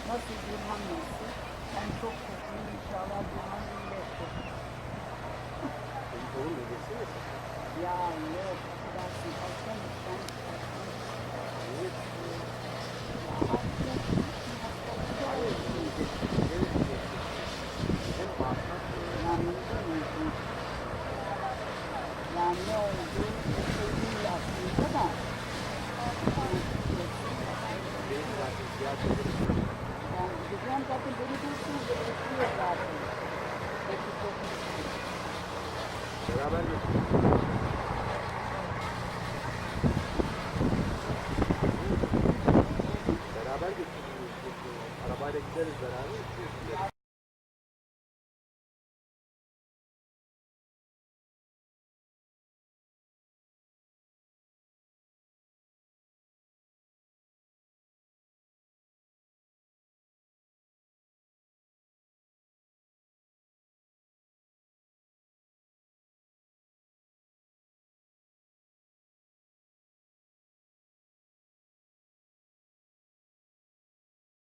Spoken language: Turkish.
Nasıl durmam nasıl? Ben çok kötüyüm, inşallah durmam iyileştir. Olur mu? Geçsene sen. Ya yok, affedersin, hastamış ben. Niye? Hem bağırsak Anladın mı? Yani ne oldu? Şey değil aslında da. benim zaten siyasetleri Yani gideceğim zaten beni dursun diye bekliyor zaten. Peki çok mutluyum. beraber götürüyoruz. Beraber götürüyoruz. Arabayla gideriz beraber.